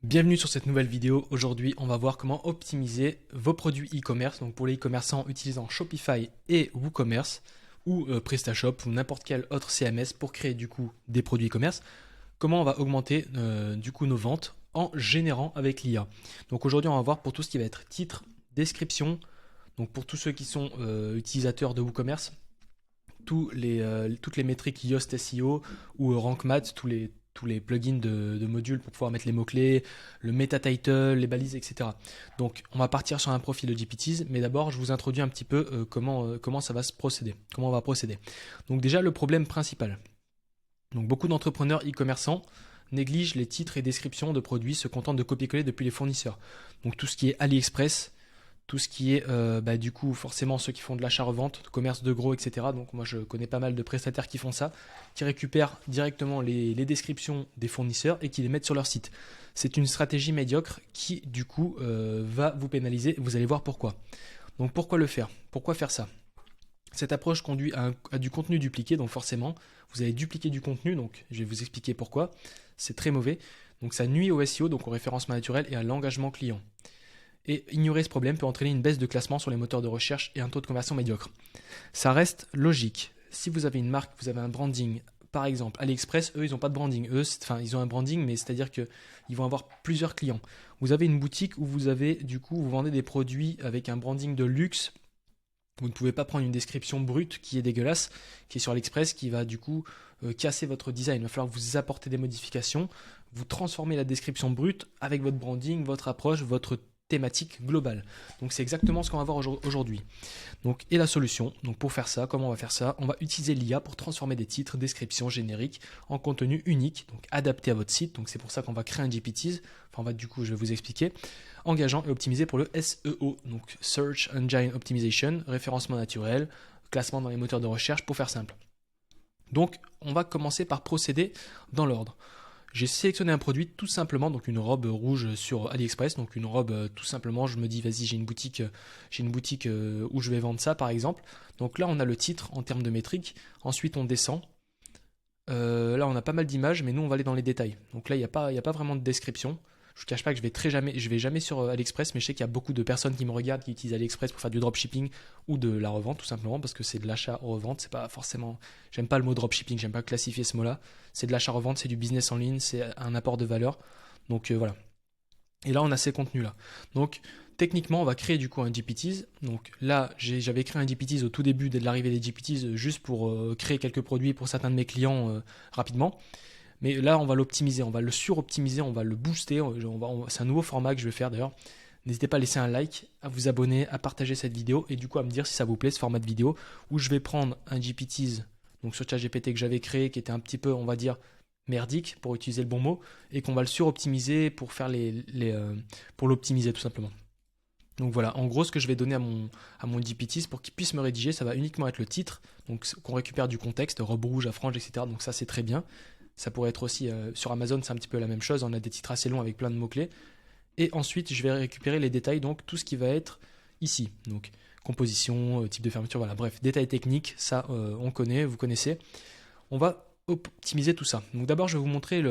Bienvenue sur cette nouvelle vidéo. Aujourd'hui, on va voir comment optimiser vos produits e-commerce. Donc pour les e-commerçants utilisant Shopify et WooCommerce ou PrestaShop ou n'importe quel autre CMS pour créer du coup des produits e-commerce. Comment on va augmenter du coup nos ventes en générant avec l'IA. Donc aujourd'hui, on va voir pour tout ce qui va être titre, description. Donc pour tous ceux qui sont utilisateurs de WooCommerce, toutes les métriques Yoast SEO ou RankMath, tous les plugins de modules pour pouvoir mettre les mots-clés, le meta title, les balises, etc. Donc on va partir sur un profil de GPTs, mais d'abord je vous introduis un petit peu comment ça va se procéder, comment on va procéder. Donc déjà le problème principal. Donc beaucoup d'entrepreneurs e-commerçants négligent les titres et descriptions de produits, se contentent de copier-coller depuis les fournisseurs. Donc tout ce qui est AliExpress, tout ce qui est du coup forcément ceux qui font de l'achat-revente, de commerce de gros, etc. Donc moi je connais pas mal de prestataires qui font ça, qui récupèrent directement les descriptions des fournisseurs et qui les mettent sur leur site. C'est une stratégie médiocre qui du coup va vous pénaliser, vous allez voir pourquoi. Donc pourquoi le faire? Pourquoi faire ça? Cette approche conduit à du contenu dupliqué, donc forcément vous allez dupliquer du contenu, donc je vais vous expliquer pourquoi. C'est très mauvais, donc ça nuit au SEO, donc au référencement naturel et à l'engagement client. Et ignorer ce problème peut entraîner une baisse de classement sur les moteurs de recherche et un taux de conversion médiocre. Ça reste logique. Si vous avez une marque, vous avez un branding, par exemple AliExpress, eux ils n'ont pas de branding. Ils ont un branding, mais c'est-à-dire qu'ils vont avoir plusieurs clients. Vous avez une boutique où vous vendez des produits avec un branding de luxe. Vous ne pouvez pas prendre une description brute qui est dégueulasse, qui est sur AliExpress, qui va du coup casser votre design. Il va falloir vous apporter des modifications, vous transformer la description brute avec votre branding, votre approche, votre thématique globale. Donc c'est exactement ce qu'on va voir aujourd'hui. Donc et la solution, donc pour faire ça, comment on va faire ça? On va utiliser l'IA pour transformer des titres, descriptions génériques en contenu unique, donc adapté à votre site. Donc c'est pour ça qu'on va créer un GPTs. Je vais vous expliquer. Engageant et optimisé pour le SEO, donc Search Engine Optimization, référencement naturel, classement dans les moteurs de recherche, pour faire simple. Donc on va commencer par procéder dans l'ordre. J'ai sélectionné un produit tout simplement, donc une robe rouge sur AliExpress, donc une robe tout simplement, je me dis vas-y j'ai une boutique où je vais vendre ça par exemple. Donc là on a le titre en termes de métriques, ensuite on descend. Là on a pas mal d'images, mais nous on va aller dans les détails. Donc là il n'y a pas vraiment de description. Je ne cache pas que je vais jamais sur AliExpress, mais je sais qu'il y a beaucoup de personnes qui me regardent, qui utilisent AliExpress pour faire du dropshipping ou de la revente, tout simplement, parce que c'est de l'achat-revente. C'est pas forcément. J'aime pas le mot dropshipping, j'aime pas classifier ce mot-là. C'est de l'achat-revente, c'est du business en ligne, c'est un apport de valeur. Donc voilà. Et là, on a ces contenus-là. Donc techniquement, on va créer du coup un GPTs. Donc là, j'avais créé un GPTs au tout début de l'arrivée des GPTs, juste pour créer quelques produits pour certains de mes clients rapidement. Mais là, on va l'optimiser, on va le suroptimiser, on va le booster. C'est un nouveau format que je vais faire d'ailleurs. N'hésitez pas à laisser un like, à vous abonner, à partager cette vidéo et du coup à me dire si ça vous plaît ce format de vidéo où je vais prendre un GPTs, donc sur ChatGPT que j'avais créé, qui était un petit peu, on va dire, merdique pour utiliser le bon mot, et qu'on va le suroptimiser pour faire pour l'optimiser tout simplement. Donc voilà, en gros ce que je vais donner à mon GPTs pour qu'il puisse me rédiger, ça va uniquement être le titre, donc qu'on récupère du contexte, robe rouge à franges, etc. Donc ça c'est très bien. Ça pourrait être aussi sur Amazon, c'est un petit peu la même chose. On a des titres assez longs avec plein de mots-clés. Et ensuite, je vais récupérer les détails, donc tout ce qui va être ici. Donc composition, type de fermeture, voilà. Bref, détails techniques, ça on connaît, vous connaissez. On va optimiser tout ça. Donc d'abord, je vais vous montrer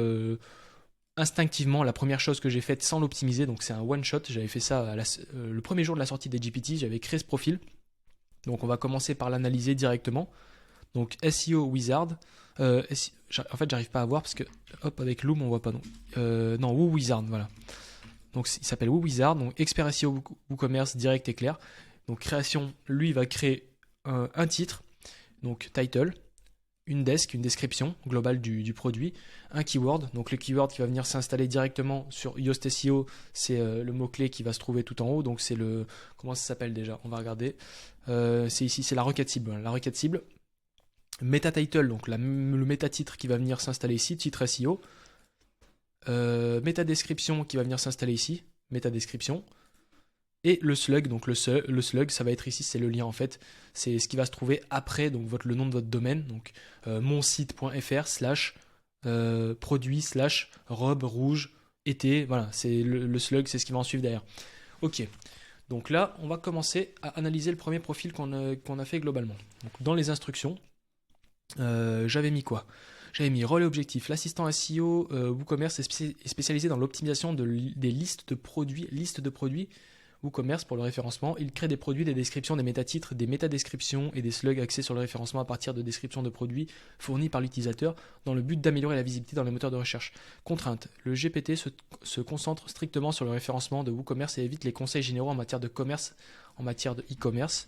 instinctivement la première chose que j'ai faite sans l'optimiser. Donc c'est un one-shot. J'avais fait ça le premier jour de la sortie des GPT. J'avais créé ce profil. Donc on va commencer par l'analyser directement. Donc SEO Wizard. En fait, j'arrive pas à voir parce que avec Loom on voit pas. Non, WooWizard, voilà. Donc il s'appelle WooWizard, donc expert SEO WooCommerce direct et clair. Donc création, lui il va créer un titre, donc title, une description globale du produit, un keyword. Donc le keyword qui va venir s'installer directement sur Yoast SEO, c'est le mot-clé qui va se trouver tout en haut. Donc c'est comment ça s'appelle déjà? On va regarder. C'est ici, c'est la requête cible. Voilà, la requête cible. Meta title, donc le méta titre qui va venir s'installer ici, titre SEO. Méta description qui va venir s'installer ici, méta description. Et le slug, donc le slug, ça va être ici, c'est le lien en fait. C'est ce qui va se trouver après donc le nom de votre domaine, donc monsite.fr/ produit / robe rouge été. Voilà, c'est le slug, c'est ce qui va en suivre derrière. Ok. Donc là, on va commencer à analyser le premier profil qu'on a fait globalement. Donc dans les instructions, j'avais mis quoi? J'avais mis rôle et objectif. L'assistant SEO WooCommerce est spécialisé dans l'optimisation des listes de produits WooCommerce pour le référencement. Il crée des produits, des descriptions, des métatitres, des métadescriptions et des slugs axés sur le référencement à partir de descriptions de produits fournis par l'utilisateur dans le but d'améliorer la visibilité dans les moteurs de recherche. Contrainte. Le GPT se concentre strictement sur le référencement de WooCommerce et évite les conseils généraux en matière de commerce, en matière de e-commerce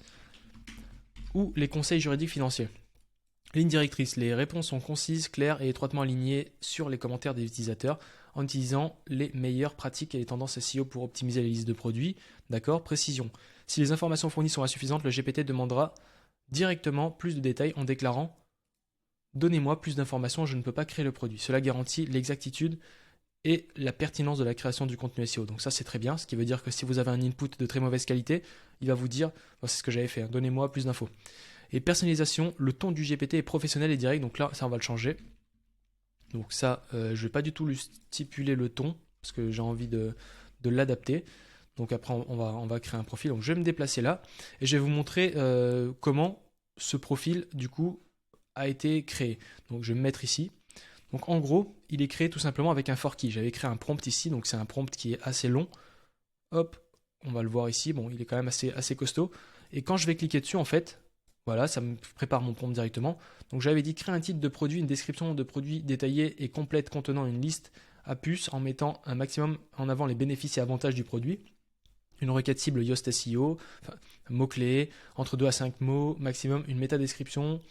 ou les conseils juridiques financiers. Ligne directrice. Les réponses sont concises, claires et étroitement alignées sur les commentaires des utilisateurs en utilisant les meilleures pratiques et les tendances SEO pour optimiser les listes de produits. D'accord. Précision. Si les informations fournies sont insuffisantes, le GPT demandera directement plus de détails en déclarant « Donnez-moi plus d'informations, je ne peux pas créer le produit ». Cela garantit l'exactitude et la pertinence de la création du contenu SEO. Donc ça, c'est très bien, ce qui veut dire que si vous avez un input de très mauvaise qualité, il va vous dire « C'est ce que j'avais fait, donnez-moi plus d'infos ». Et personnalisation, le ton du GPT est professionnel et direct, donc là, ça, on va le changer. Donc ça, je ne vais pas du tout lui stipuler le ton, parce que j'ai envie de l'adapter. Donc après, on va créer un profil. Donc je vais me déplacer là, et je vais vous montrer comment ce profil, du coup, a été créé. Donc je vais me mettre ici. Donc en gros, il est créé tout simplement avec un for key. J'avais créé un prompt ici, donc c'est un prompt qui est assez long. Hop, on va le voir ici. Bon, il est quand même assez costaud. Et quand je vais cliquer dessus, en fait, voilà, ça me prépare mon prompt directement. Donc j'avais dit créer un titre de produit, une description de produit détaillée et complète contenant une liste à puces en mettant un maximum en avant les bénéfices et avantages du produit. Une requête cible Yoast SEO, mots-clés, entre 2 à 5 mots, maximum, une métadescription,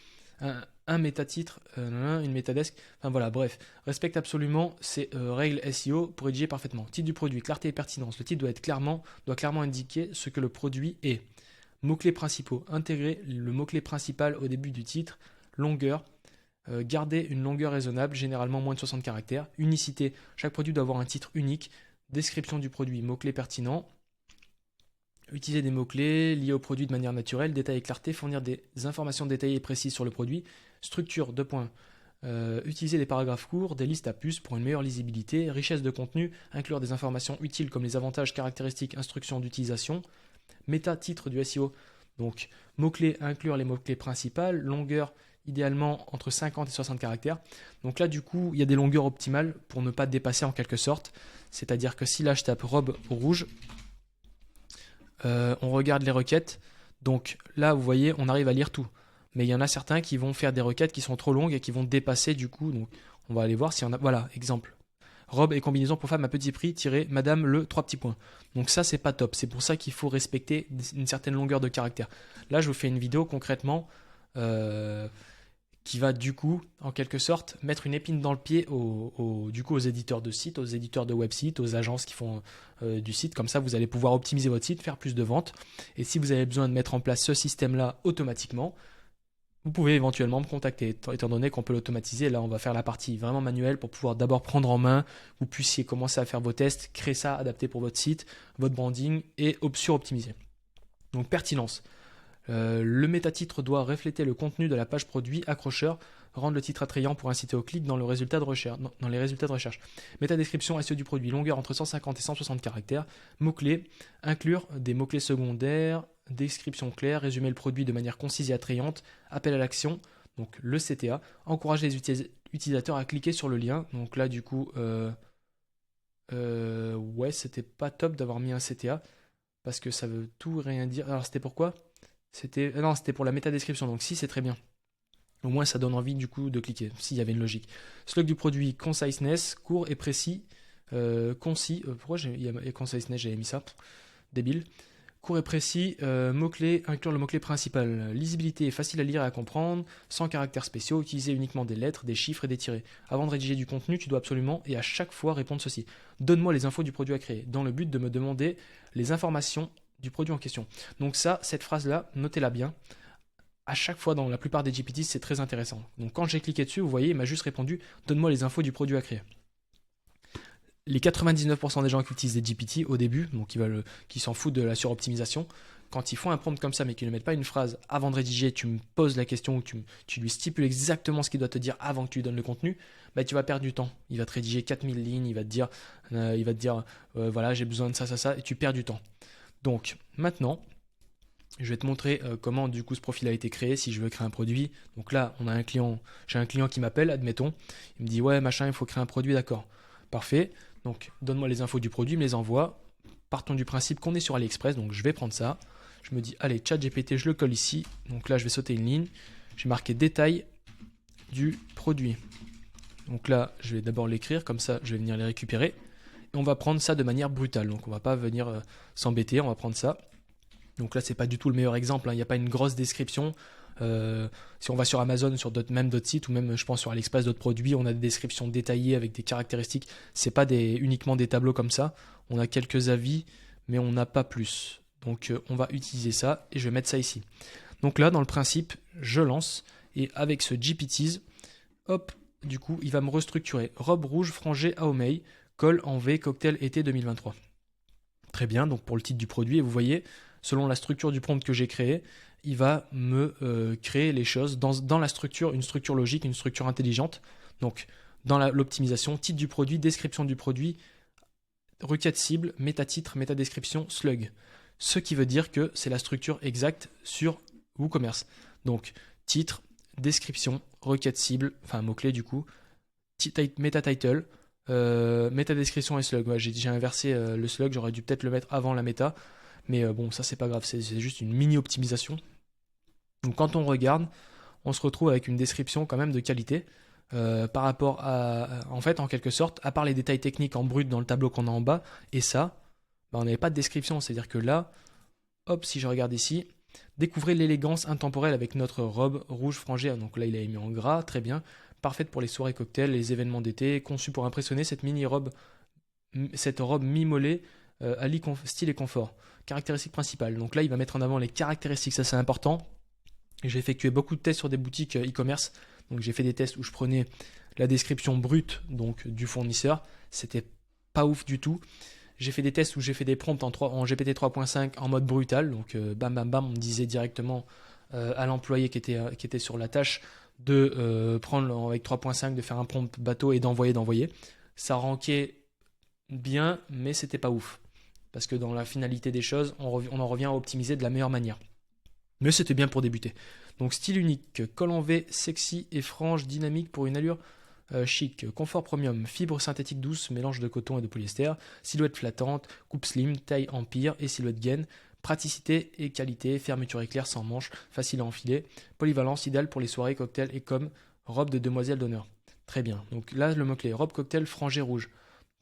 un métatitre, une métadesk, enfin voilà, bref. Respecte absolument ces règles SEO pour rédiger parfaitement. Titre du produit, clarté et pertinence. Le titre doit clairement indiquer ce que le produit est. Mots-clés principaux. Intégrer le mot-clé principal au début du titre. Longueur. Garder une longueur raisonnable, généralement moins de 60 caractères. Unicité. Chaque produit doit avoir un titre unique. Description du produit. Mots-clés pertinents. Utiliser des mots-clés liés au produit de manière naturelle. Détail et clarté. Fournir des informations détaillées et précises sur le produit. Structure. 2 points. Utiliser des paragraphes courts, des listes à puces pour une meilleure lisibilité. Richesse de contenu. Inclure des informations utiles comme les avantages, caractéristiques, instructions d'utilisation. Méta-titre du SEO, donc mots-clés, inclure les mots-clés principales, longueur idéalement entre 50 et 60 caractères. Donc là, du coup, il y a des longueurs optimales pour ne pas dépasser en quelque sorte. C'est-à-dire que si là, je tape robe rouge, on regarde les requêtes. Donc là, vous voyez, on arrive à lire tout. Mais il y en a certains qui vont faire des requêtes qui sont trop longues et qui vont dépasser du coup. Donc on va aller voir si on a... Voilà, exemple. Robe et combinaison pour femme à petit prix, madame le 3 petits points. Donc ça, c'est pas top. C'est pour ça qu'il faut respecter une certaine longueur de caractère. Là, je vous fais une vidéo concrètement qui va du coup, en quelque sorte, mettre une épine dans le pied aux éditeurs de sites, aux éditeurs de websites, aux agences qui font du site. Comme ça, vous allez pouvoir optimiser votre site, faire plus de ventes. Et si vous avez besoin de mettre en place ce système-là automatiquement, vous pouvez éventuellement me contacter, étant donné qu'on peut l'automatiser. Là, on va faire la partie vraiment manuelle pour pouvoir d'abord prendre en main, vous puissiez commencer à faire vos tests, créer ça, adapter pour votre site, votre branding et suroptimiser. Donc, pertinence. Le métatitre doit refléter le contenu de la page produit, accrocheur, rendre le titre attrayant pour inciter au clic dans les résultats de recherche. Métadescription SEO du produit, longueur entre 150 et 160 caractères. Mots-clés, inclure des mots-clés secondaires, description claire, résumer le produit de manière concise et attrayante, appel à l'action, donc le CTA, encourager les utilisateurs à cliquer sur le lien. Donc là, du coup, ouais, c'était pas top d'avoir mis un CTA parce que ça veut tout rien dire. Alors, c'était pourquoi ? C'était pour la métadescription. Donc, si, c'est très bien. Au moins, ça donne envie du coup de cliquer, s'il y avait une logique. Slug du produit, conciseness, court et précis, concis. Pourquoi il y a conciseness, j'avais mis ça. Débile. Court et précis, mots-clés, inclure le mot-clé principal. Lisibilité, facile à lire et à comprendre, sans caractères spéciaux, utiliser uniquement des lettres, des chiffres et des tirets. Avant de rédiger du contenu, tu dois absolument et à chaque fois répondre ceci. Donne-moi les infos du produit à créer, dans le but de me demander les informations du produit en question. Donc ça, cette phrase-là, notez-la bien. À chaque fois, dans la plupart des GPT, c'est très intéressant. Donc quand j'ai cliqué dessus, vous voyez, il m'a juste répondu « Donne-moi les infos du produit à créer ». Les 99% des gens qui utilisent des GPT au début, donc qui s'en foutent de la suroptimisation, quand ils font un prompt comme ça mais qu'ils ne mettent pas une phrase avant de rédiger, tu me poses la question ou tu lui stipules exactement ce qu'il doit te dire avant que tu lui donnes le contenu, bah, tu vas perdre du temps. Il va te rédiger 4000 lignes, il va te dire voilà, j'ai besoin de ça, et tu perds du temps. Donc maintenant, Je vais te montrer comment du coup ce profil a été créé si je veux créer un produit. Donc là, j'ai un client qui m'appelle, admettons. Il me dit ouais machin, il faut créer un produit, d'accord. Parfait. Donc donne-moi les infos du produit, il me les envoie. Partons du principe qu'on est sur AliExpress, donc je vais prendre ça. Je me dis allez, ChatGPT, je le colle ici. Donc là, je vais sauter une ligne. J'ai marqué détail du produit. Donc là, je vais d'abord l'écrire, comme ça je vais venir les récupérer. Et on va prendre ça de manière brutale. Donc on va pas venir s'embêter, on va prendre ça. Donc là, c'est pas du tout le meilleur exemple, hein. Il n'y a pas une grosse description. Si on va sur Amazon, sur même d'autres sites, ou même je pense sur AliExpress, d'autres produits, on a des descriptions détaillées avec des caractéristiques. C'est pas uniquement des tableaux comme ça. On a quelques avis, mais on n'a pas plus. Donc on va utiliser ça et je vais mettre ça ici. Donc là, dans le principe, je lance et avec ce GPTs, hop, du coup, il va me restructurer. Robe rouge frangée Aomei, col en V, cocktail été 2023. Très bien, donc pour le titre du produit, et vous voyez, selon la structure du prompt que j'ai créé, il va me créer les choses dans la structure, une structure logique, une structure intelligente. Donc, dans l'optimisation, titre du produit, description du produit, requête cible, méta-titre, méta-description, slug. Ce qui veut dire que c'est la structure exacte sur WooCommerce. Donc, titre, description, requête cible, enfin mot-clé du coup, méta-title, méta-description et slug. Ouais, j'ai inversé le slug, j'aurais dû peut-être le mettre avant la méta. Mais bon, ça c'est pas grave, c'est juste une mini-optimisation. Donc quand on regarde, on se retrouve avec une description quand même de qualité par rapport à, en fait, en quelque sorte, à part les détails techniques en brut dans le tableau qu'on a en bas, et ça, bah, on n'avait pas de description. C'est-à-dire que là, hop, si je regarde ici, découvrez l'élégance intemporelle avec notre robe rouge frangée. Donc là, il a mis en gras, très bien. Parfaite pour les soirées cocktails, les événements d'été, conçue pour impressionner cette robe mi-mollet allie style et confort. Caractéristiques principales. Donc là, il va mettre en avant les caractéristiques, ça c'est important. J'ai effectué beaucoup de tests sur des boutiques e-commerce. Donc j'ai fait des tests où je prenais la description brute donc du fournisseur. C'était pas ouf du tout. J'ai fait des tests où j'ai fait des prompts en GPT 3.5 en mode brutal. Donc bam bam bam, on me disait directement à l'employé qui était sur la tâche de prendre avec 3.5, de faire un prompt bateau et d'envoyer. Ça rankait bien, mais c'était pas ouf. Parce que dans la finalité des choses, on en revient à optimiser de la meilleure manière. Mais c'était bien pour débuter. Donc style unique, col en V, sexy et frange, dynamique pour une allure chic. Confort premium, fibre synthétique douce, mélange de coton et de polyester. Silhouette flattante, coupe slim, taille empire et silhouette gaine. Praticité et qualité, fermeture éclair sans manche, facile à enfiler. Polyvalence, idéale pour les soirées cocktails et comme robe de demoiselle d'honneur. Très bien. Donc là, le mot-clé, robe cocktail frangée rouge.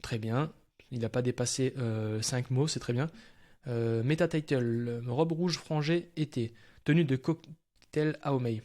Très bien. Il n'a pas dépassé 5 mots, c'est très bien. Meta title, robe rouge frangée été, tenue de cocktail Aomei.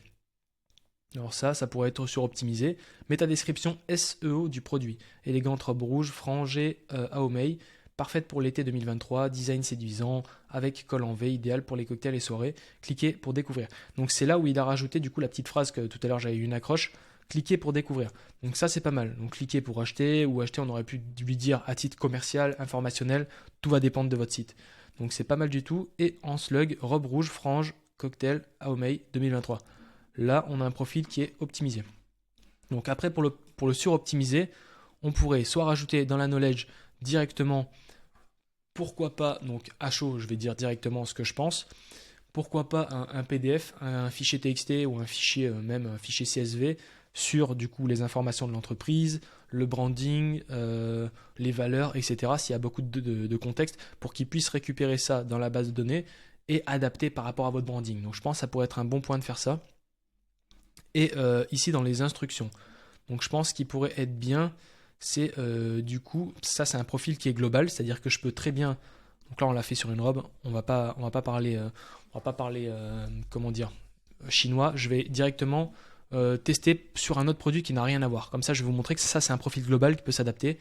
Alors ça pourrait être suroptimisé. Méta description SEO du produit. Élégante robe rouge frangée Aomei, parfaite pour l'été 2023, design séduisant, avec col en V, idéal pour les cocktails et soirées. Cliquez pour découvrir. Donc c'est là où il a rajouté du coup la petite phrase que tout à l'heure j'avais eu une accroche. Cliquez pour découvrir. Donc ça c'est pas mal. Donc cliquez pour acheter ou acheter, on aurait pu lui dire à titre commercial, informationnel, tout va dépendre de votre site. Donc c'est pas mal du tout. Et en slug, robe rouge, frange, cocktail, Aomei 2023. Là on a un profil qui est optimisé. Donc après pour le suroptimiser, on pourrait soit rajouter dans la knowledge directement, pourquoi pas, donc à chaud je vais dire directement ce que je pense. Pourquoi pas un PDF, un fichier TXT ou un fichier même un fichier CSV sur du coup les informations de l'entreprise, le branding, les valeurs, etc. S'il y a beaucoup de contexte pour qu'ils puissent récupérer ça dans la base de données et adapter par rapport à votre branding. Donc je pense que ça pourrait être un bon point de faire ça. Et ici dans les instructions. Donc je pense qu'il pourrait être bien, c'est du coup, ça c'est un profil qui est global, c'est-à-dire que je peux très bien, donc là on l'a fait sur une robe, on va pas parler, comment dire, chinois, je vais directement tester sur un autre produit qui n'a rien à voir. Comme ça je vais vous montrer que ça c'est un profil global qui peut s'adapter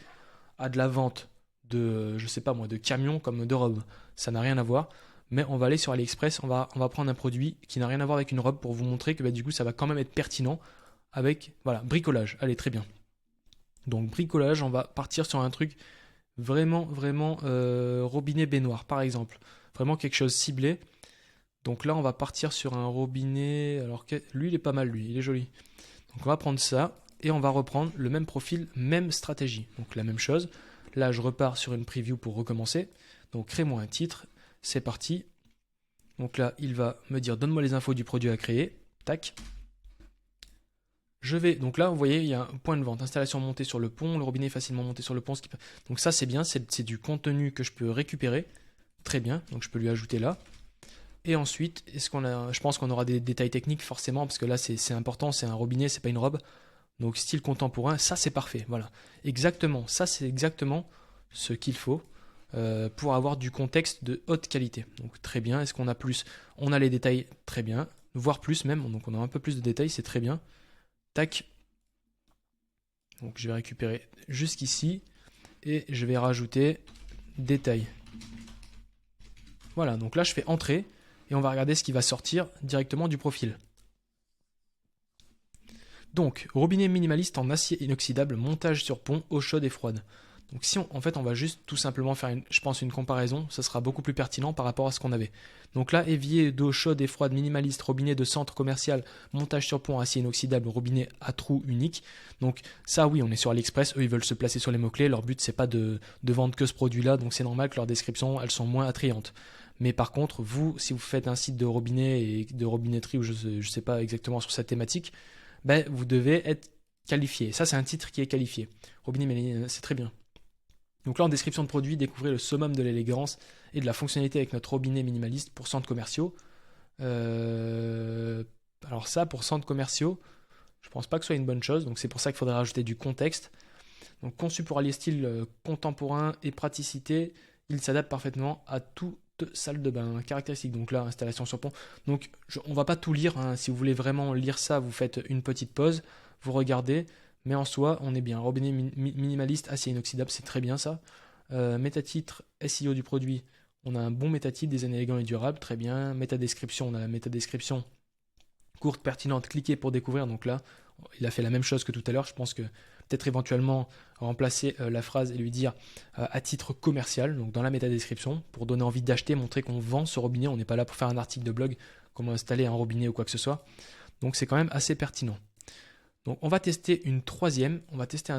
à de la vente de, je sais pas moi, de camions comme de robes. Ça n'a rien à voir. Mais on va aller sur AliExpress, on va prendre un produit qui n'a rien à voir avec une robe pour vous montrer que du coup ça va quand même être pertinent avec, voilà, bricolage. Allez, très bien. Donc bricolage, on va partir sur un truc vraiment robinet baignoire par exemple. Vraiment quelque chose ciblé. Donc là on va partir sur un robinet, alors que lui il est pas mal, lui, il est joli. Donc on va prendre ça et on va reprendre le même profil, même stratégie. Donc la même chose. Là je repars sur une preview pour recommencer. Donc crée-moi un titre. C'est parti. Donc là, il va me dire donne-moi les infos du produit à créer. Tac. Donc là, vous voyez, il y a un point de vente, installation montée sur le pont, le robinet est facilement monté sur le pont. Donc ça, c'est bien, c'est du contenu que je peux récupérer. Très bien, donc je peux lui ajouter là. Et ensuite, je pense qu'on aura des détails techniques forcément, parce que là, c'est important, c'est un robinet, c'est pas une robe. Donc style contemporain, ça c'est parfait, voilà. Exactement, ça c'est exactement ce qu'il faut pour avoir du contexte de haute qualité. Donc très bien, est-ce qu'on a plus? On a les détails, très bien, voire plus même, donc on a un peu plus de détails, c'est très bien. Tac. Donc je vais récupérer jusqu'ici et je vais rajouter détails. Voilà, donc là je fais entrer et on va regarder ce qui va sortir directement du profil. Donc, robinet minimaliste en acier inoxydable, montage sur pont, eau chaude et froide. Donc si en fait on va juste tout simplement faire je pense une comparaison, ça sera beaucoup plus pertinent par rapport à ce qu'on avait. Donc là, évier d'eau chaude et froide minimaliste, robinet de centre commercial, montage sur pont, acier inoxydable, robinet à trous unique. Donc ça oui, on est sur AliExpress, eux ils veulent se placer sur les mots-clés, leur but c'est pas de vendre que ce produit-là, donc c'est normal que leurs descriptions elles sont moins attrayantes. Mais par contre, vous, si vous faites un site de robinet et de robinetterie ou je sais pas exactement sur cette thématique, ben, vous devez être qualifié. Ça, c'est un titre qui est qualifié. Robinet minimaliste, c'est très bien. Donc là, en description de produit, découvrez le summum de l'élégance et de la fonctionnalité avec notre robinet minimaliste pour centres commerciaux. Alors ça, pour centres commerciaux, je pense pas que ce soit une bonne chose. Donc c'est pour ça qu'il faudrait rajouter du contexte. Donc conçu pour allier style contemporain et praticité, il s'adapte parfaitement à toute salle de bain. Caractéristique, donc là, installation sur pont. Donc on va pas tout lire, hein. Si vous voulez vraiment lire ça, vous faites une petite pause, vous regardez, mais en soi, on est bien. Robinet minimaliste, acier inoxydable, c'est très bien ça. Métatitre, SEO du produit, on a un bon métatitre, design élégant et durable, très bien. Métadescription, on a la métadescription courte, pertinente, cliquez pour découvrir. Donc là, il a fait la même chose que tout à l'heure. Je pense que peut-être éventuellement remplacer la phrase et lui dire à titre commercial, donc dans la métadescription, pour donner envie d'acheter, montrer qu'on vend ce robinet. On n'est pas là pour faire un article de blog, comment installer un robinet ou quoi que ce soit. Donc c'est quand même assez pertinent. Donc on va tester un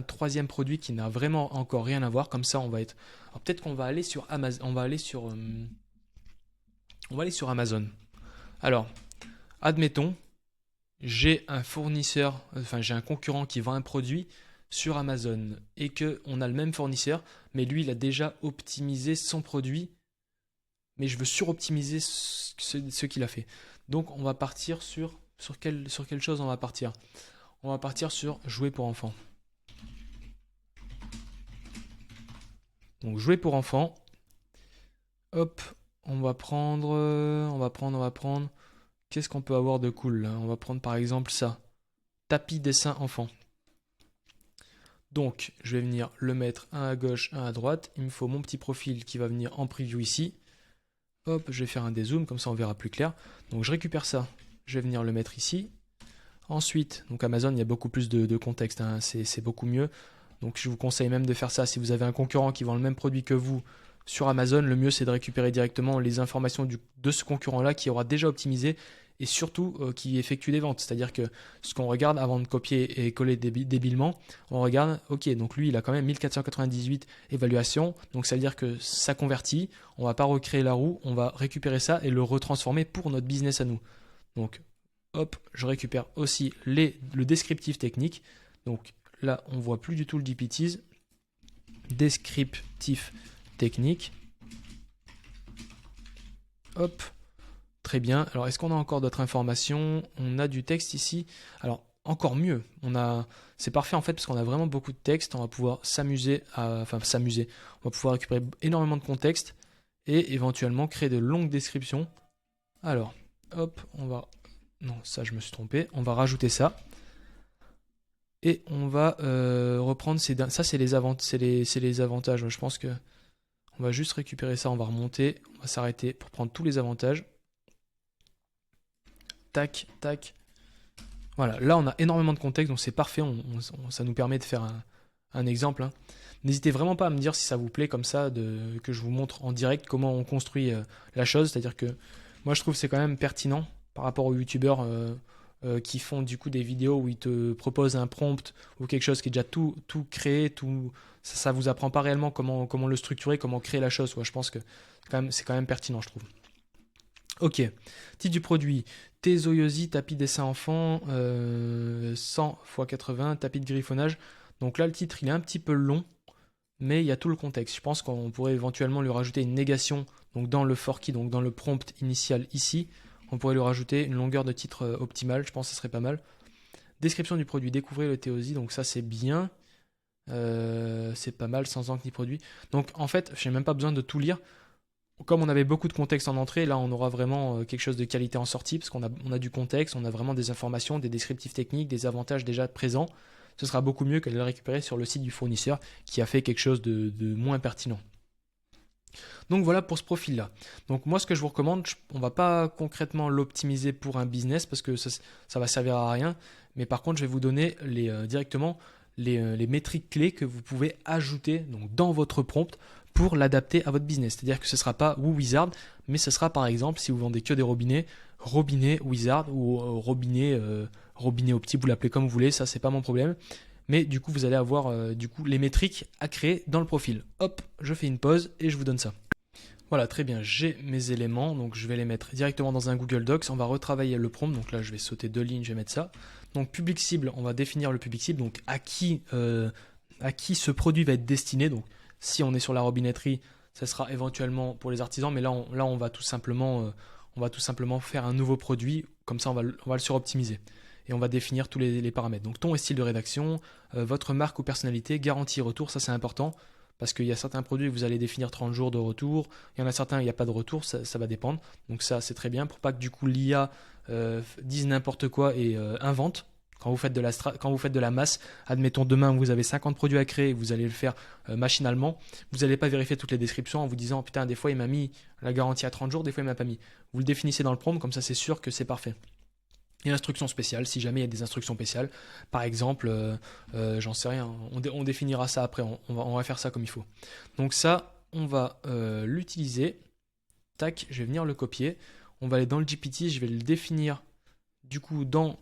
troisième produit qui n'a vraiment encore rien à voir. Comme ça, on va être. Alors peut-être qu'on va aller sur Amazon. On va aller sur Amazon. Alors, admettons, j'ai un concurrent qui vend un produit sur Amazon et qu'on a le même fournisseur, mais lui, il a déjà optimisé son produit, mais je veux suroptimiser ce qu'il a fait. Donc, on va partir sur quelle chose on va partir? On va partir sur jouer pour enfants. Donc, jouer pour enfants. Hop, on va prendre. Qu'est-ce qu'on peut avoir de cool là? On va prendre par exemple ça. Tapis dessin enfant. Donc, je vais venir le mettre un à gauche, un à droite. Il me faut mon petit profil qui va venir en preview ici. Hop, je vais faire un dézoom, comme ça on verra plus clair. Donc, je récupère ça. Je vais venir le mettre ici. Ensuite, donc Amazon, il y a beaucoup plus de contexte, hein, c'est beaucoup mieux. Donc, je vous conseille même de faire ça. Si vous avez un concurrent qui vend le même produit que vous sur Amazon, le mieux c'est de récupérer directement les informations de ce concurrent-là qui aura déjà optimisé et surtout qui effectue des ventes. C'est-à-dire que ce qu'on regarde avant de copier et coller débilement, on regarde, ok, donc lui il a quand même 1498 évaluations, donc ça veut dire que ça convertit, on va pas recréer la roue, on va récupérer ça et le retransformer pour notre business à nous. Donc hop, je récupère aussi le descriptif technique. Donc là, on voit plus du tout le DPTs. Descriptif technique. Hop, très bien. Alors, est-ce qu'on a encore d'autres informations? On a du texte ici. Alors, encore mieux. C'est parfait en fait parce qu'on a vraiment beaucoup de texte. On va pouvoir s'amuser. On va pouvoir récupérer énormément de contexte et éventuellement créer de longues descriptions. Alors, hop, non, ça je me suis trompé. On va rajouter ça. Et on va reprendre ça, c'est les avantages. Je pense que on va juste récupérer ça, on va remonter, on va s'arrêter pour prendre tous les avantages. Tac, tac. Voilà, là on a énormément de contexte, donc c'est parfait. Ça nous permet de faire un exemple. Hein. N'hésitez vraiment pas à me dire si ça vous plaît comme ça, que je vous montre en direct comment on construit la chose. C'est-à-dire que moi je trouve que c'est quand même pertinent par rapport aux youtubeurs qui font du coup des vidéos où ils te proposent un prompt ou quelque chose qui est déjà tout créé, ça vous apprend pas réellement comment le structurer, comment créer la chose. Quoi. Je pense que c'est quand même pertinent, je trouve. Ok, titre du produit, Tezoyosi, tapis dessin enfant, 100 x 80, tapis de griffonnage. Donc là, le titre, il est un petit peu long, mais il y a tout le contexte. Je pense qu'on pourrait éventuellement lui rajouter une négation, donc dans le forKey, donc dans le prompt initial ici, on pourrait lui rajouter une longueur de titre optimale, je pense que ce serait pas mal. Description du produit, découvrez le Teosi, donc ça c'est bien. C'est pas mal, sans encre ni produit. Donc en fait, je n'ai même pas besoin de tout lire. Comme on avait beaucoup de contexte en entrée, là on aura vraiment quelque chose de qualité en sortie, parce qu'on a du contexte, on a vraiment des informations, des descriptifs techniques, des avantages déjà présents. Ce sera beaucoup mieux que de le récupérer sur le site du fournisseur qui a fait quelque chose de moins pertinent. Donc voilà pour ce profil-là. Donc moi ce que je vous recommande, on ne va pas concrètement l'optimiser pour un business parce que ça va servir à rien, mais par contre je vais vous donner directement les métriques clés que vous pouvez ajouter donc, dans votre prompt pour l'adapter à votre business. C'est-à-dire que ce ne sera pas WooWizard, mais ce sera par exemple si vous vendez que des robinets, robinet Wizard ou robinet opti, vous l'appelez comme vous voulez, ça c'est pas mon problème. Mais du coup vous allez avoir du coup les métriques à créer dans le profil. Hop, je fais une pause et je vous donne ça. Voilà, très bien, j'ai mes éléments, donc je vais les mettre directement dans un Google Docs. On va retravailler le prompt, donc là je vais sauter 2 lignes, je vais mettre ça. Donc public cible, on va définir le public cible, donc à qui ce produit va être destiné. Donc si on est sur la robinetterie, ça sera éventuellement pour les artisans, mais là on va tout simplement faire un nouveau produit, comme ça on va le suroptimiser. Et on va définir tous les paramètres. Donc ton et style de rédaction, votre marque ou personnalité, garantie retour, ça c'est important. Parce qu'il y a certains produits que vous allez définir 30 jours de retour, il y en a certains, il n'y a pas de retour, ça va dépendre. Donc ça, c'est très bien pour pas que du coup l'IA dise n'importe quoi et invente. Quand vous faites de la masse, admettons demain vous avez 50 produits à créer et vous allez le faire machinalement, vous n'allez pas vérifier toutes les descriptions en vous disant putain des fois il m'a mis la garantie à 30 jours, des fois il m'a pas mis. Vous le définissez dans le prompt, comme ça c'est sûr que c'est parfait. Et l'instruction spéciale, si jamais il y a des instructions spéciales, par exemple, j'en sais rien, on définira ça après, on va faire ça comme il faut. Donc ça, on va l'utiliser, tac, je vais venir le copier, on va aller dans le GPT, je vais le définir du coup dans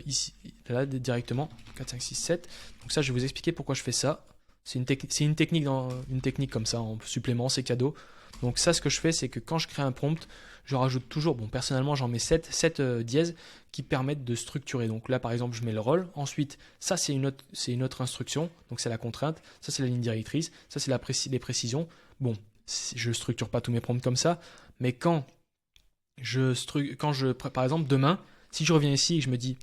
ici, là directement, 4, 5, 6, 7. Donc ça, je vais vous expliquer pourquoi je fais ça. C'est une technique comme ça, en supplément, c'est cadeau. Donc ça, ce que je fais, c'est que quand je crée un prompt, je rajoute toujours, bon personnellement j'en mets 7 dièses qui permettent de structurer. Donc là par exemple je mets le rôle, ensuite ça c'est une autre instruction, donc c'est la contrainte, ça c'est la ligne directrice, ça c'est les précisions. Bon, je structure pas tous mes prompts comme ça, mais quand par exemple demain, si je reviens ici et je me dis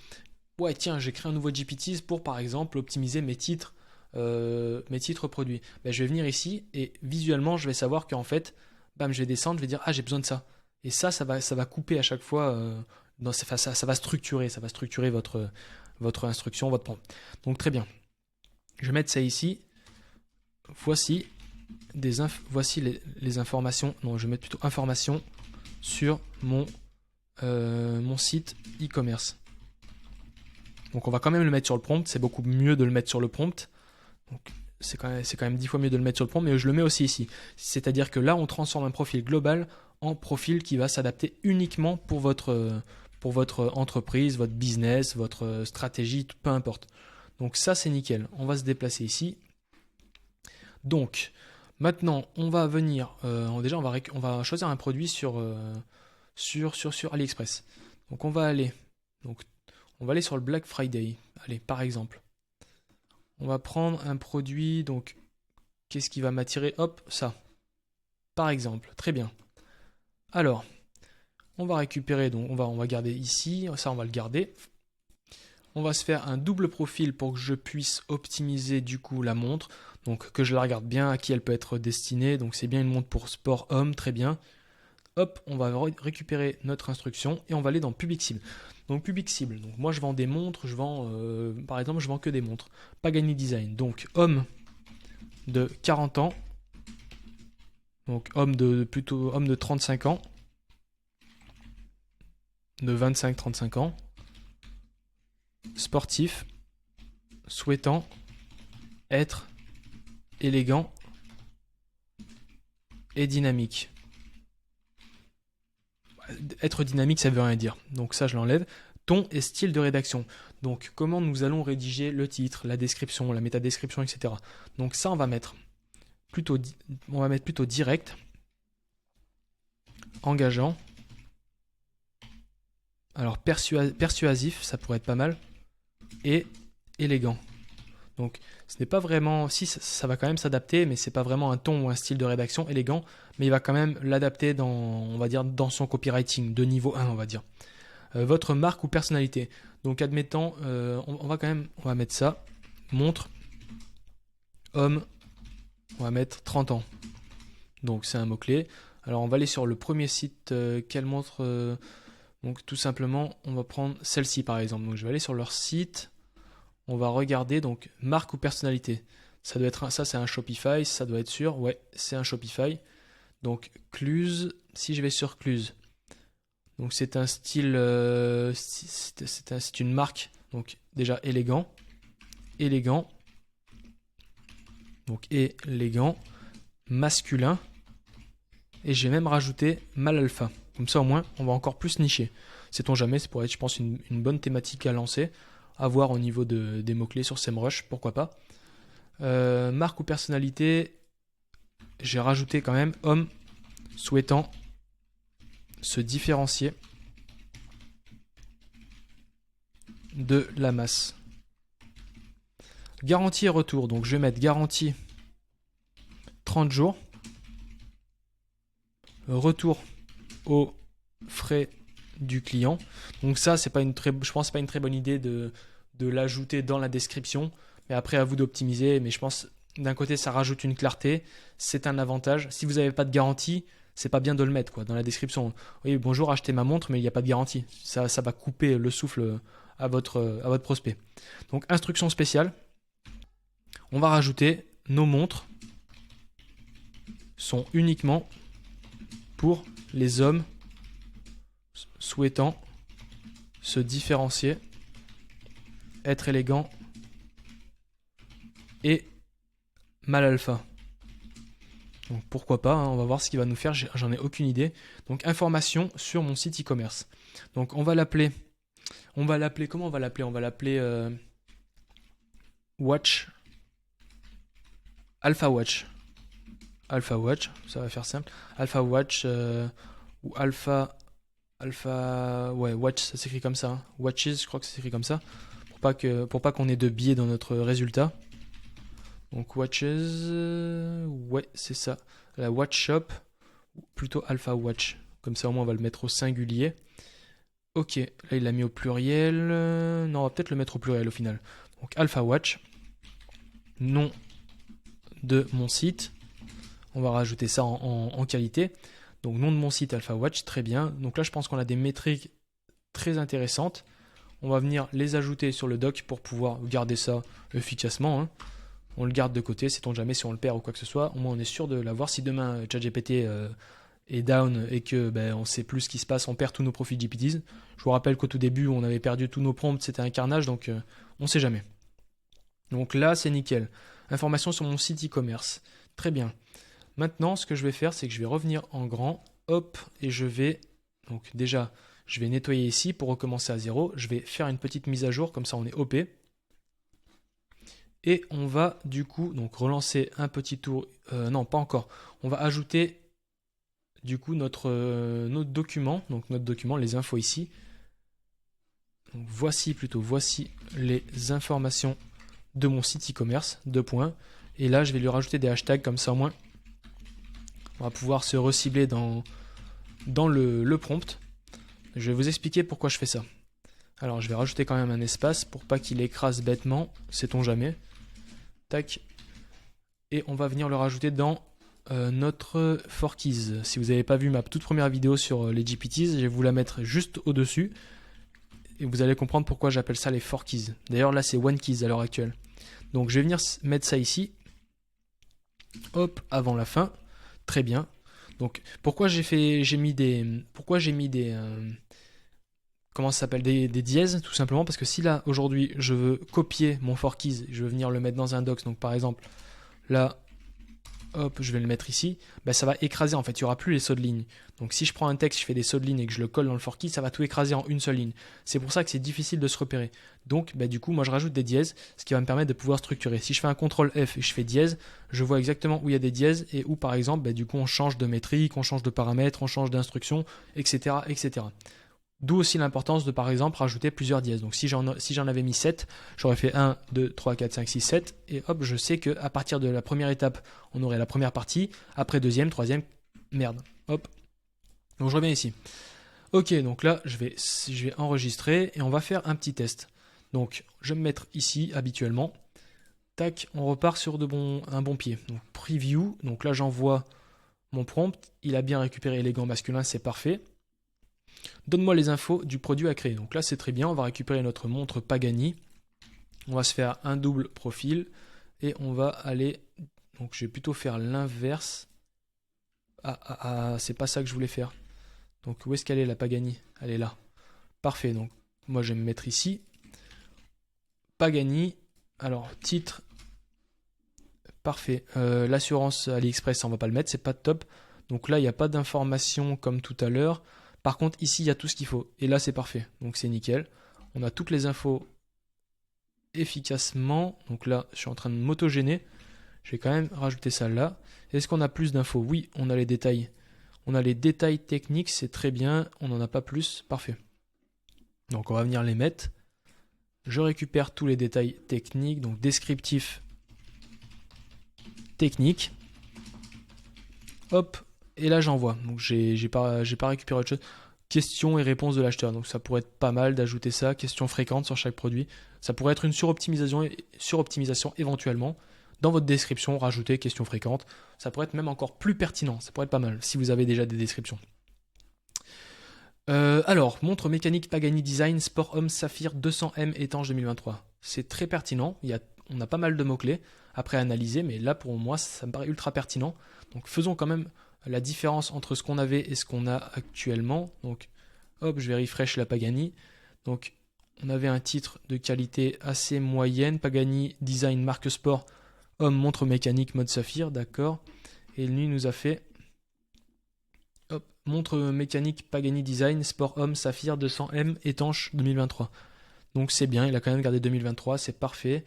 ouais tiens j'ai créé un nouveau GPT pour par exemple optimiser mes titres produits, ben, je vais venir ici et visuellement je vais savoir qu'en fait bam, je vais descendre, je vais dire ah j'ai besoin de ça. Et ça va couper à chaque fois, ça va structurer votre instruction, votre prompt. Donc très bien. Je vais mettre ça ici. Voici les informations. Non, je vais mettre plutôt informations sur mon site e-commerce. Donc on va quand même le mettre sur le prompt. C'est beaucoup mieux de le mettre sur le prompt. Donc c'est quand même 10 fois mieux de le mettre sur le prompt, mais je le mets aussi ici. C'est-à-dire que là, on transforme un profil global en profil qui va s'adapter uniquement pour votre entreprise, votre business, votre stratégie, peu importe. Donc ça, c'est nickel. On va se déplacer ici. Donc, maintenant, on va venir... déjà, on va choisir un produit sur AliExpress. Donc, on va aller sur le Black Friday. Allez, par exemple. On va prendre un produit, donc, qu'est-ce qui va m'attirer? Hop, ça. Par exemple, très bien. Alors, on va récupérer, donc on va garder ici, ça on va le garder. On va se faire un double profil pour que je puisse optimiser du coup la montre. Donc que je la regarde bien, à qui elle peut être destinée. Donc c'est bien une montre pour sport homme, très bien. Hop, on va récupérer notre instruction et on va aller dans public cible. Donc public cible, donc moi je vends des montres, par exemple je vends que des montres. Pagani Design, donc homme de 40 ans. Donc homme de 35 ans. De 25-35 ans. Sportif. Souhaitant être élégant et dynamique. Être dynamique, ça veut rien dire. Donc ça, je l'enlève. Ton et style de rédaction. Donc comment nous allons rédiger le titre, la description, la métadescription, etc. Donc ça, on va mettre plutôt direct, engageant, Alors persuasif, ça pourrait être pas mal. Et élégant. Donc ce n'est pas vraiment, si ça va quand même s'adapter, mais c'est pas vraiment un ton ou un style de rédaction élégant, mais il va quand même l'adapter dans, on va dire, dans son copywriting de niveau 1, on va dire. Votre marque ou personnalité. Donc admettons, on va mettre ça, montre, homme, on va mettre 30 ans. Donc c'est un mot-clé. Alors on va aller sur le premier site, quelle montre, donc tout simplement, on va prendre celle-ci par exemple. Donc je vais aller sur leur site. On va regarder donc marque ou personnalité. Ça doit être ça, c'est un Shopify, ça doit être sûr. Ouais, c'est un Shopify. Donc Cluse, si je vais sur Cluse. Donc c'est un style, c'est une marque. Donc déjà élégant, donc élégant, masculin. Et j'ai même rajouté mâle alpha. Comme ça au moins, on va encore plus nicher. Sait-on jamais, c'est pour être, je pense, une bonne thématique à lancer. À voir au niveau des mots-clés sur SEMrush, pourquoi pas. Marque ou personnalité, j'ai rajouté quand même homme souhaitant se différencier de la masse. Garantie et retour, donc je vais mettre garantie 30 jours. Retour aux frais du client. Donc ça, je pense que c'est pas une très bonne idée de l'ajouter dans la description. Mais après, à vous d'optimiser. Mais je pense, d'un côté, ça rajoute une clarté. C'est un avantage. Si vous n'avez pas de garantie, c'est pas bien de le mettre quoi, dans la description. Oui, bonjour, achetez ma montre, mais il n'y a pas de garantie. Ça va couper le souffle à votre prospect. Donc, instruction spéciale. On va rajouter nos montres sont uniquement pour les hommes souhaitant se différencier, être élégant et mâle alpha. Donc pourquoi pas, hein, on va voir ce qu'il va nous faire, j'en ai aucune idée. Donc information sur mon site e-commerce. Donc on va l'appeler, comment on va l'appeler? On va l'appeler Watch, Alpha Watch. Alpha Watch, ça va faire simple. Alpha Watch ou Alpha, ouais, Watch, ça s'écrit comme ça. Hein. Watches, je crois que ça s'écrit comme ça. Pour pas qu'on ait de biais dans notre résultat. Donc Watches, ouais, c'est ça. La Watch Shop, ou plutôt Alpha Watch. Comme ça, au moins, on va le mettre au singulier. Ok, là, il l'a mis au pluriel. Non, on va peut-être le mettre au pluriel au final. Donc Alpha Watch, nom de mon site. On va rajouter ça en qualité. Donc nom de mon site Alpha Watch, très bien. Donc là, je pense qu'on a des métriques très intéressantes. On va venir les ajouter sur le doc pour pouvoir garder ça efficacement. Hein. On le garde de côté, sait-on jamais si on le perd ou quoi que ce soit. Au moins, on est sûr de l'avoir. Si demain ChatGPT est down et que on sait plus ce qui se passe, on perd tous nos profils GPTs. Je vous rappelle qu'au tout début, on avait perdu tous nos prompts, c'était un carnage, donc on ne sait jamais. Donc là, c'est nickel. Information sur mon site e-commerce. Très bien. Maintenant, ce que je vais faire, c'est que je vais revenir en grand, hop, et je vais, donc déjà, je vais nettoyer ici pour recommencer à 0. Je vais faire une petite mise à jour, comme ça on est OP. Et on va du coup donc relancer un petit tour, non pas encore, on va ajouter du coup notre document, donc notre document, les infos ici. Donc voici les informations de mon site e-commerce, 2 points. Et là, je vais lui rajouter des hashtags, comme ça au moins, on va pouvoir se recibler dans le prompt. Je vais vous expliquer pourquoi je fais ça. Alors, je vais rajouter quand même un espace pour pas qu'il écrase bêtement, sait-on jamais. Tac. Et on va venir le rajouter dans notre Forkeys. Si vous n'avez pas vu ma toute première vidéo sur les GPTs, je vais vous la mettre juste au-dessus. Et vous allez comprendre pourquoi j'appelle ça les Forkeys. D'ailleurs, là, c'est OneKeys à l'heure actuelle. Donc, je vais venir mettre ça ici. Hop, avant la fin. Très bien. Donc, pourquoi j'ai mis des comment ça s'appelle, des dièses, tout simplement parce que si là aujourd'hui je veux copier mon Forkeys, je veux venir le mettre dans un docs, donc par exemple là, hop, je vais le mettre ici, ça va écraser en fait, il n'y aura plus les sauts de ligne. Donc si je prends un texte, je fais des sauts de ligne et que je le colle dans le Forkeys, ça va tout écraser en une seule ligne. C'est pour ça que c'est difficile de se repérer. Donc du coup, moi je rajoute des dièses, ce qui va me permettre de pouvoir structurer. Si je fais un CTRL F et je fais dièse, je vois exactement où il y a des dièses et où par exemple, du coup on change de métrique, on change de paramètres, on change d'instruction, etc., etc. D'où aussi l'importance de, par exemple, rajouter plusieurs dièses. Donc si j'en avais mis 7, j'aurais fait 1, 2, 3, 4, 5, 6, 7. Et hop, je sais qu'à partir de la première étape, on aurait la première partie. Après deuxième, troisième, merde. Hop. Donc je reviens ici. Ok, donc là, je vais enregistrer et on va faire un petit test. Donc je vais me mettre ici, habituellement. Tac, on repart sur un bon pied. Donc preview, donc là j'envoie mon prompt. Il a bien récupéré élégant masculin, c'est parfait. Donne-moi les infos du produit à créer. Donc là, c'est très bien. On va récupérer notre montre Pagani. On va se faire un double profil. Et on va aller... Donc je vais plutôt faire l'inverse. C'est pas ça que je voulais faire. Donc où est-ce qu'elle est la Pagani? Elle est là. Parfait. Donc moi, je vais me mettre ici. Pagani. Alors, titre. Parfait. L'assurance AliExpress, on va pas le mettre. C'est pas top. Donc là, il n'y a pas d'informations comme tout à l'heure. Par contre, ici, il y a tout ce qu'il faut. Et là, c'est parfait. Donc, c'est nickel. On a toutes les infos efficacement. Donc là, je suis en train de m'autogéner. Je vais quand même rajouter ça là. Est-ce qu'on a plus d'infos? Oui, on a les détails. On a les détails techniques, c'est très bien. On n'en a pas plus. Parfait. Donc, on va venir les mettre. Je récupère tous les détails techniques. Donc, descriptif technique. Hop. Et là, j'envoie. Donc, j'ai pas récupéré autre chose. Questions et réponses de l'acheteur. Donc, ça pourrait être pas mal d'ajouter ça. Questions fréquentes sur chaque produit. Ça pourrait être une suroptimisation éventuellement. Dans votre description, rajouter questions fréquentes. Ça pourrait être même encore plus pertinent. Ça pourrait être pas mal si vous avez déjà des descriptions. Alors, montre mécanique Pagani Design Sport Homme Saphir 200M étanche 2023. C'est très pertinent. On a pas mal de mots-clés après analyser, mais là, pour moi, ça me paraît ultra pertinent. Donc, faisons quand même la différence entre ce qu'on avait et ce qu'on a actuellement. Donc, hop, je vais refresh la Pagani. Donc, on avait un titre de qualité assez moyenne. Pagani Design Marque Sport, Homme montre mécanique mode Saphir, d'accord. Et lui nous a fait, hop, montre mécanique Pagani Design Sport Homme Saphir 200M étanche 2023. Donc c'est bien, il a quand même gardé 2023, c'est parfait.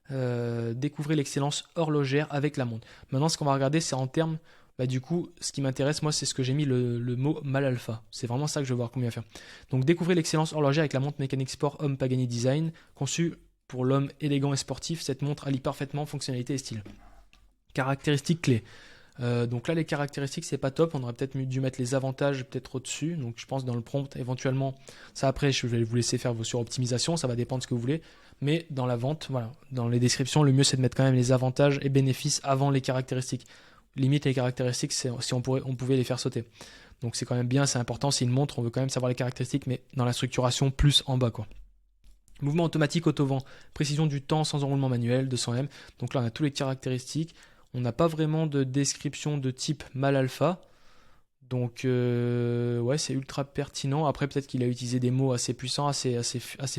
Découvrez l'excellence horlogère avec la montre. Maintenant, ce qu'on va regarder, c'est en termes... du coup, ce qui m'intéresse, moi, c'est ce que j'ai mis le mot mal alpha. C'est vraiment ça que je veux voir combien faire. Donc, découvrez l'excellence horlogère avec la montre mécanique sport Homme Pagani Design. Conçue pour l'homme élégant et sportif, cette montre allie parfaitement fonctionnalité et style. Caractéristiques clés. Donc là, les caractéristiques, c'est pas top. On aurait peut-être dû mettre les avantages peut-être au-dessus. Donc, je pense dans le prompt, éventuellement, ça après, je vais vous laisser faire vos suroptimisations. Ça va dépendre de ce que vous voulez. Mais dans la vente, voilà, dans les descriptions, le mieux, c'est de mettre quand même les avantages et bénéfices avant les caractéristiques. Limite, les caractéristiques, si on pouvait les faire sauter. Donc c'est quand même bien, c'est important, c'est une montre, on veut quand même savoir les caractéristiques, mais dans la structuration, plus en bas, quoi. Mouvement automatique auto-vent, précision du temps sans enroulement manuel, 200M. Donc là, on a toutes les caractéristiques. On n'a pas vraiment de description de type mal alpha. Donc ouais, c'est ultra pertinent. Après, peut-être qu'il a utilisé des mots assez puissants, assez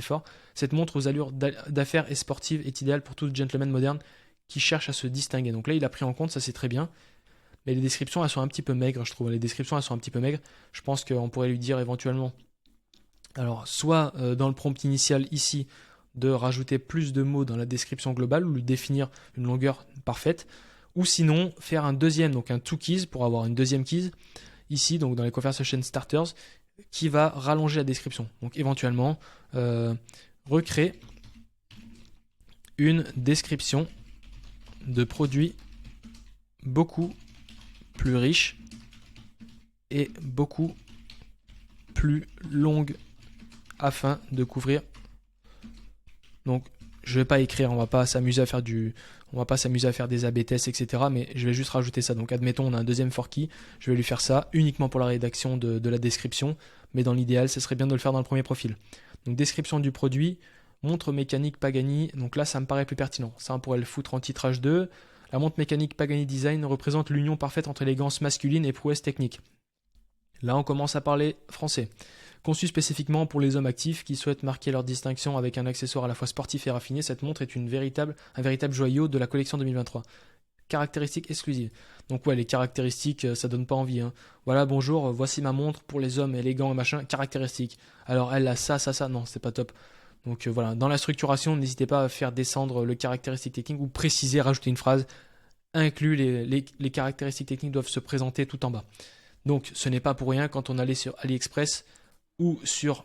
forts. Cette montre aux allures d'affaires et sportives est idéale pour tout gentleman moderne qui cherche à se distinguer. Donc là, il a pris en compte, ça c'est très bien. Mais les descriptions, elles sont un petit peu maigres, je trouve. Les descriptions, elles sont un petit peu maigres. Je pense qu'on pourrait lui dire éventuellement, alors soit dans le prompt initial ici, de rajouter plus de mots dans la description globale ou lui définir une longueur parfaite, ou sinon faire un deuxième, donc un to keys pour avoir une deuxième keys ici, donc dans les conversation starters, qui va rallonger la description. Donc éventuellement, recréer une description de produits beaucoup plus riche et beaucoup plus longue afin de couvrir. Donc je vais pas écrire, on va pas s'amuser à faire des AB tests, etc. Mais je vais juste rajouter ça. Donc admettons on a un deuxième for key, je vais lui faire ça uniquement pour la rédaction de la description, mais dans l'idéal ce serait bien de le faire dans le premier profil. Donc description du produit, montre mécanique Pagani, donc là ça me paraît plus pertinent. Ça on pourrait le foutre en titrage 2. La montre mécanique Pagani Design représente l'union parfaite entre élégance masculine et prouesse technique. Là on commence à parler français. Conçue spécifiquement pour les hommes actifs qui souhaitent marquer leur distinction avec un accessoire à la fois sportif et raffiné, cette montre est un véritable joyau de la collection 2023. Caractéristiques exclusives. Donc ouais, les caractéristiques, ça donne pas envie. Hein. Voilà, bonjour, voici ma montre pour les hommes élégants et machin. Caractéristiques. Alors elle a ça. Non, c'est pas top. Donc voilà, dans la structuration, n'hésitez pas à faire descendre le caractéristique technique ou préciser, rajouter une phrase. Inclus, les caractéristiques techniques doivent se présenter tout en bas. Donc ce n'est pas pour rien quand on allait sur AliExpress, ou sur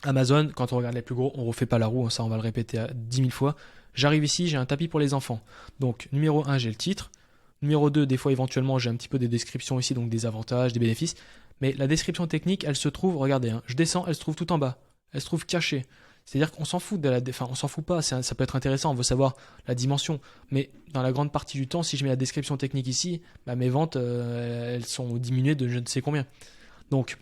Amazon, quand on regarde les plus gros, on refait pas la roue, ça on va le répéter 10 000 fois. J'arrive ici, j'ai un tapis pour les enfants. Donc numéro 1, j'ai le titre. Numéro 2, des fois éventuellement j'ai un petit peu des descriptions ici, donc des avantages, des bénéfices. Mais la description technique, elle se trouve, regardez, hein, je descends, elle se trouve tout en bas. Elle se trouve cachée. C'est-à-dire qu'on s'en fout on s'en fout pas, ça peut être intéressant, on veut savoir la dimension. Mais dans la grande partie du temps, si je mets la description technique ici, bah, mes ventes, elles sont diminuées de je ne sais combien. Donc,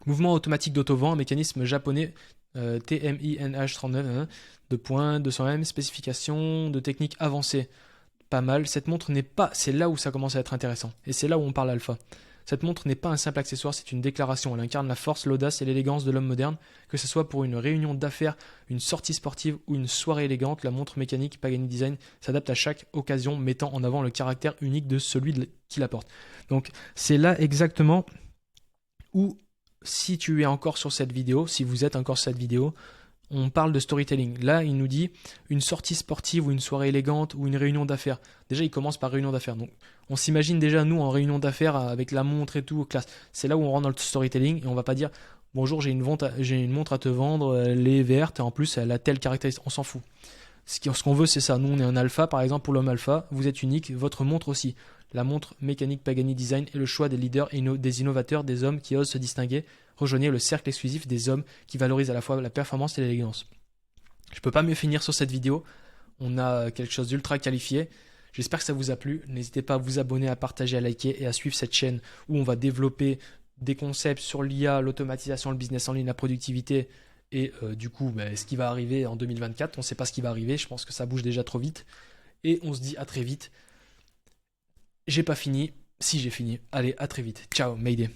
mouvement automatique d'autovent, un mécanisme japonais TMINH39, de points, 200M, spécification de technique avancée. Pas mal. Cette montre n'est pas, c'est là où ça commence à être intéressant. Et c'est là où on parle alpha. Cette montre n'est pas un simple accessoire, c'est une déclaration. Elle incarne la force, l'audace et l'élégance de l'homme moderne. Que ce soit pour une réunion d'affaires, une sortie sportive ou une soirée élégante, la montre mécanique Pagani Design s'adapte à chaque occasion, mettant en avant le caractère unique de celui qui la porte. Donc c'est là exactement où, si tu es encore sur cette vidéo, si vous êtes encore sur cette vidéo, on parle de storytelling. Là, il nous dit une sortie sportive ou une soirée élégante ou une réunion d'affaires. Déjà, il commence par réunion d'affaires. Donc, on s'imagine déjà, nous, en réunion d'affaires avec la montre et tout, classe. C'est là où on rentre dans le storytelling et on va pas dire bonjour, j'ai une montre à te vendre, elle est verte et en plus, elle a telle caractéristique. On s'en fout. Ce qu'on veut, c'est ça. Nous, on est un alpha, par exemple, pour l'homme alpha. Vous êtes unique, votre montre aussi. La montre mécanique Pagani Design est le choix des leaders et des innovateurs, des hommes qui osent se distinguer. Rejoignez le cercle exclusif des hommes qui valorisent à la fois la performance et l'élégance. Je peux pas mieux finir sur cette vidéo. On a quelque chose d'ultra qualifié. J'espère que ça vous a plu. N'hésitez pas à vous abonner, à partager, à liker et à suivre cette chaîne où on va développer des concepts sur l'IA, l'automatisation, le business en ligne, la productivité et du coup ce qui va arriver en 2024. On ne sait pas ce qui va arriver. Je pense que ça bouge déjà trop vite. Et on se dit à très vite. J'ai pas fini. Si j'ai fini. Allez, à très vite. Ciao, Mayday.